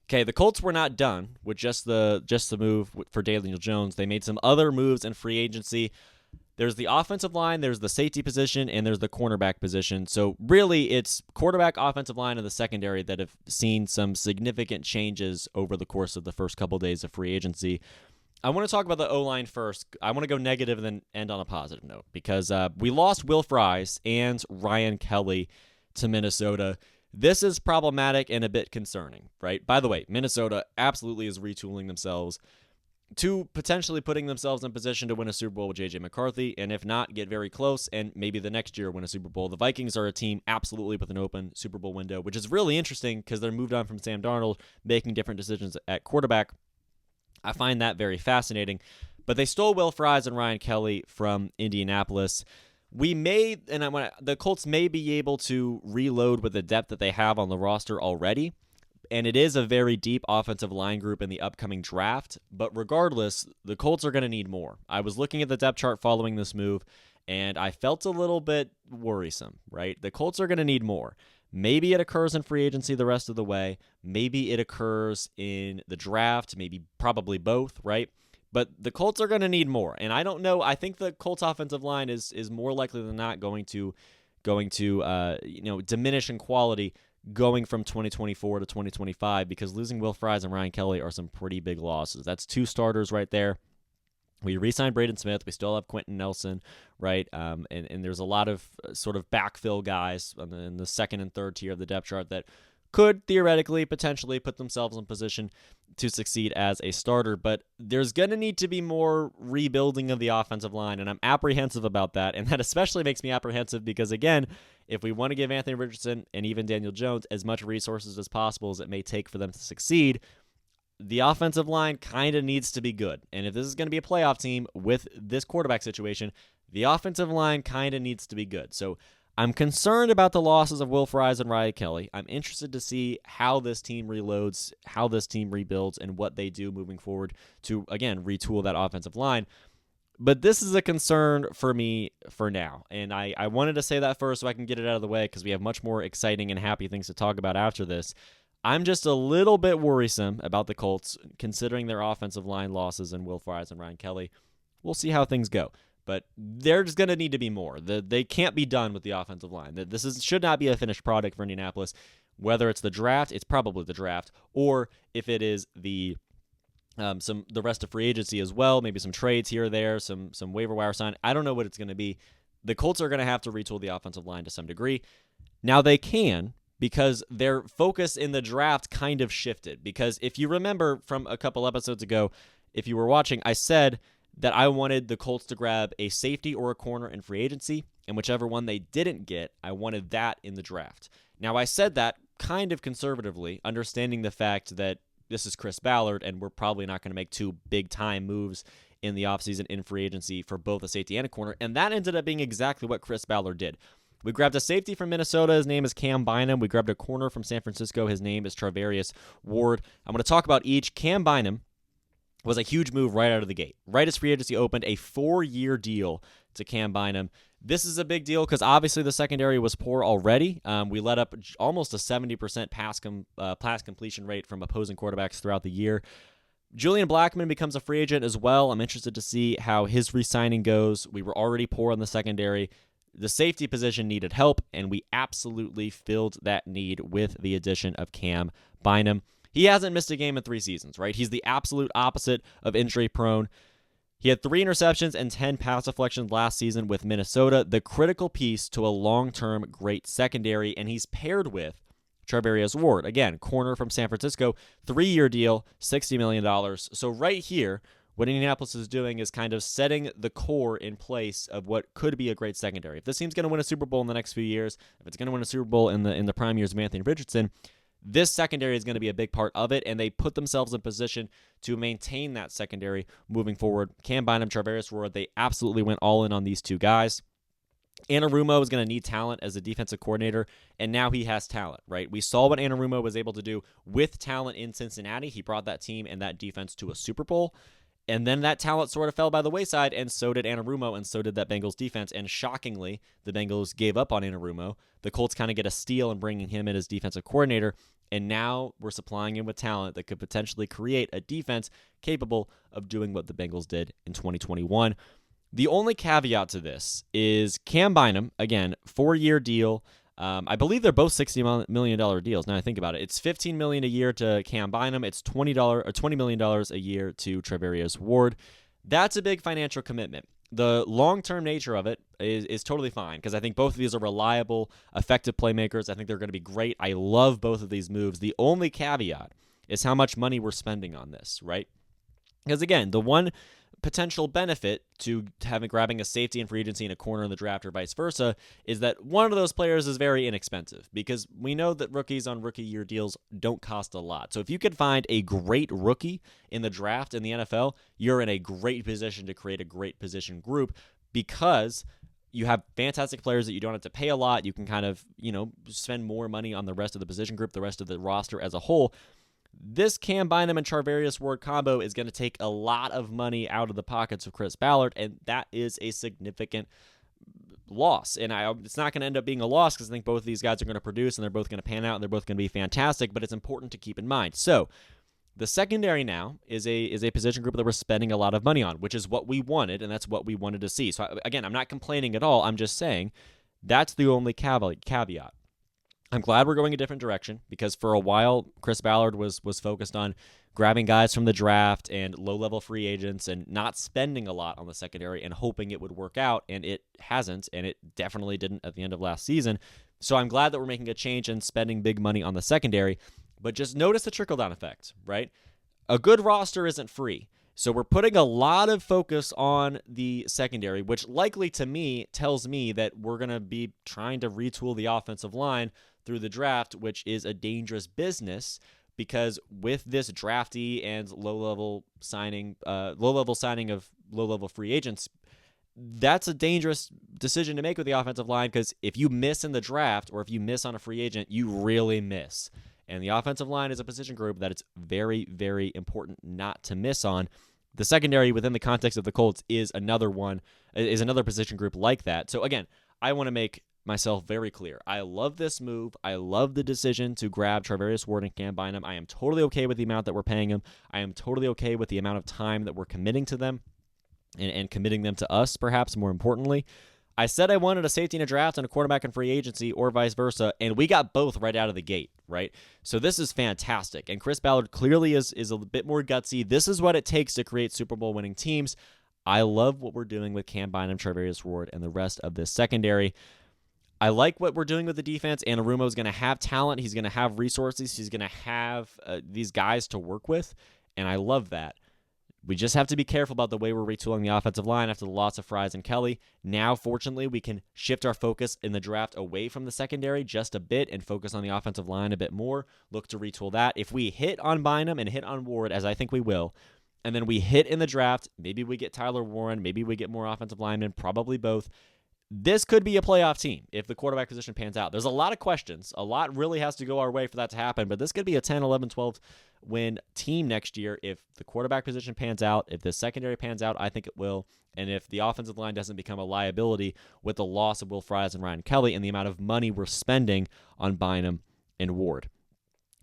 Okay, the Colts were not done with just the move for Daniel Jones. They made some other moves in free agency. There's the offensive line, there's the safety position, and there's the cornerback position. So really, it's quarterback, offensive line, and the secondary that have seen some significant changes over the course of the first couple days of free agency. I want to talk about the O-line first. I want to go negative and then end on a positive note because we lost Will Fries and Ryan Kelly to Minnesota. This is problematic and a bit concerning, right? By the way, Minnesota absolutely is retooling themselves to potentially putting themselves in position to win a Super Bowl with J.J. McCarthy, and if not, get very close and maybe the next year win a Super Bowl. The Vikings are a team absolutely with an open Super Bowl window, which is really interesting because they're moved on from Sam Darnold, making different decisions at quarterback. I find that very fascinating. But they stole Will Fries and Ryan Kelly from Indianapolis. The Colts may be able to reload with the depth that they have on the roster already. And it is a very deep offensive line group in the upcoming draft. But regardless, the Colts are going to need more. I was looking at the depth chart following this move, and I felt a little bit worrisome, right? The Colts are going to need more. Maybe it occurs in free agency the rest of the way. Maybe it occurs in the draft. Maybe probably both, right? But the Colts are going to need more. And I don't know. I think the Colts offensive line is more likely than not going to diminish in quality going from 2024 to 2025 because losing Will Fries and Ryan Kelly are some pretty big losses. That's two starters right there. We re-signed Braden Smith. We still have Quentin Nelson, right? And there's a lot of sort of backfill guys in the second and third tier of the depth chart that could theoretically, potentially put themselves in position to succeed as a starter. But there's going to need to be more rebuilding of the offensive line, and I'm apprehensive about that. And that especially makes me apprehensive because, again, if we want to give Anthony Richardson and even Daniel Jones as much resources as possible as it may take for them to succeed, the offensive line kind of needs to be good. And if this is going to be a playoff team with this quarterback situation, the offensive line kind of needs to be good. So I'm concerned about the losses of Will Fries and Ryan Kelly. I'm interested to see how this team reloads, how this team rebuilds, and what they do moving forward to, again, retool that offensive line. But this is a concern for me for now. And I wanted to say that first so I can get it out of the way because we have much more exciting and happy things to talk about after this. I'm just a little bit worrisome about the Colts, considering their offensive line losses and Will Fries and Ryan Kelly. We'll see how things go. But there's going to need to be more. They can't be done with the offensive line. Should not be a finished product for Indianapolis. Whether it's the draft, it's probably the draft, or if it is the rest of free agency as well, maybe some trades here or there, some waiver wire sign. I don't know what it's going to be. The Colts are going to have to retool the offensive line to some degree. Now they can, because their focus in the draft kind of shifted. Because if you remember from a couple episodes ago, if you were watching, I said that I wanted the Colts to grab a safety or a corner in free agency, and whichever one they didn't get, I wanted that in the draft. Now, I said that kind of conservatively, understanding the fact that this is Chris Ballard, and we're probably not going to make two big-time moves in the offseason in free agency for both a safety and a corner, and that ended up being exactly what Chris Ballard did. We grabbed a safety from Minnesota. His name is Cam Bynum. We grabbed a corner from San Francisco. His name is Travarius Ward. I'm going to talk about each. Cam Bynum was a huge move right out of the gate. Right as free agency opened, a 4-year deal to Cam Bynum. This is a big deal because obviously the secondary was poor already. We let up almost a 70% pass completion rate from opposing quarterbacks throughout the year. Julian Blackmon becomes a free agent as well. I'm interested to see how his re-signing goes. We were already poor on the secondary. The safety position needed help, and we absolutely filled that need with the addition of Cam Bynum. He hasn't missed a game in 3 seasons, right? He's the absolute opposite of injury-prone. He had 3 interceptions and 10 pass deflections last season with Minnesota, the critical piece to a long-term great secondary, and he's paired with Travarius Ward, again, corner from San Francisco, 3-year deal, $60 million. So right here, what Indianapolis is doing is kind of setting the core in place of what could be a great secondary. If this team's going to win a Super Bowl in the next few years, if it's going to win a Super Bowl in the prime years of Anthony Richardson, this secondary is going to be a big part of it, and they put themselves in position to maintain that secondary moving forward. Cam Bynum, Travarius Ward, they absolutely went all in on these two guys. Anarumo is going to need talent as a defensive coordinator, and now he has talent, right? We saw what Anarumo was able to do with talent in Cincinnati. He brought that team and that defense to a Super Bowl. And then that talent sort of fell by the wayside, and so did Anarumo, and so did that Bengals defense. And shockingly, the Bengals gave up on Anarumo. The Colts kind of get a steal in bringing him in as defensive coordinator. And now we're supplying him with talent that could potentially create a defense capable of doing what the Bengals did in 2021. The only caveat to this is Cam Bynum, again, 4-year deal. I believe they're both $60 million deals. Now I think about it. It's $15 million a year to Cam Bynum. It's $20 million a year to Trevarius Ward. That's a big financial commitment. The long-term nature of it is totally fine because I think both of these are reliable, effective playmakers. I think they're going to be great. I love both of these moves. The only caveat is how much money we're spending on this, right? Because again, the one potential benefit to grabbing a safety in free agency and a corner in the draft or vice versa is that one of those players is very inexpensive because we know that rookies on rookie year deals don't cost a lot. So if you could find a great rookie in the draft in the NFL, you're in a great position to create a great position group because you have fantastic players that you don't have to pay a lot. You can kind of, spend more money on the rest of the position group, the rest of the roster as a whole. This Cam Bynum and Charvarius Ward combo is going to take a lot of money out of the pockets of Chris Ballard, and that is a significant loss. And it's not going to end up being a loss because I think both of these guys are going to produce, and they're both going to pan out, and they're both going to be fantastic, but it's important to keep in mind. So the secondary now is a position group that we're spending a lot of money on, which is what we wanted, and that's what we wanted to see. So, again, I'm not complaining at all. I'm just saying that's the only caveat. I'm glad we're going a different direction because for a while, Chris Ballard was focused on grabbing guys from the draft and low-level free agents and not spending a lot on the secondary and hoping it would work out, and it hasn't, and it definitely didn't at the end of last season. So I'm glad that we're making a change and spending big money on the secondary, but just notice the trickle-down effect, right? A good roster isn't free. So we're putting a lot of focus on the secondary, which likely to me tells me that we're going to be trying to retool the offensive line through the draft, which is a dangerous business because with this drafty and low-level signing of low-level free agents, that's a dangerous decision to make with the offensive line because if you miss in the draft or if you miss on a free agent, you really miss. And the offensive line is a position group that it's very, very important not to miss on. The secondary within the context of the Colts is another position group like that. So again, I want to make myself very clear. I love this move. I love the decision to grab Charvarius Ward and Cam Bynum. I am totally okay with the amount that we're paying them. I am totally okay with the amount of time that we're committing to them and committing them to us, perhaps more importantly. I said I wanted a safety in a draft and a quarterback in free agency or vice versa, and we got both right out of the gate, right? So this is fantastic, and Chris Ballard clearly is a bit more gutsy. This is what it takes to create Super Bowl winning teams. I love what we're doing with Cam Bynum, Charvarius Ward, and the rest of this secondary. I like what we're doing with the defense. Anarumo is going to have talent. He's going to have resources. He's going to have these guys to work with, and I love that. We just have to be careful about the way we're retooling the offensive line after the loss of Fries and Kelly. Now, fortunately, we can shift our focus in the draft away from the secondary just a bit and focus on the offensive line a bit more, look to retool that. If we hit on Bynum and hit on Ward, as I think we will, and then we hit in the draft, maybe we get Tyler Warren, maybe we get more offensive linemen, probably both. This could be a playoff team if the quarterback position pans out. There's a lot of questions. A lot really has to go our way for that to happen, but this could be a 10, 11, 12 win team next year if the quarterback position pans out, if the secondary pans out, I think it will, and if the offensive line doesn't become a liability with the loss of Will Fries and Ryan Kelly and the amount of money we're spending on Bynum and Ward.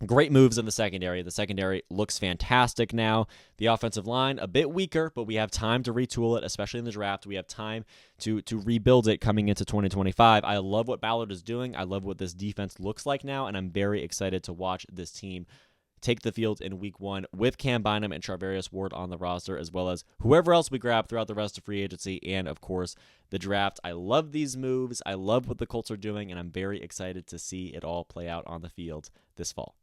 Great moves in the secondary. The secondary looks fantastic now. The offensive line, a bit weaker, but we have time to retool it, especially in the draft. We have time to rebuild it coming into 2025. I love what Ballard is doing. I love what this defense looks like now, and I'm very excited to watch this team take the field in week 1 with Cam Bynum and Charvarius Ward on the roster, as well as whoever else we grab throughout the rest of free agency and, of course, the draft. I love these moves. I love what the Colts are doing, and I'm very excited to see it all play out on the field this fall.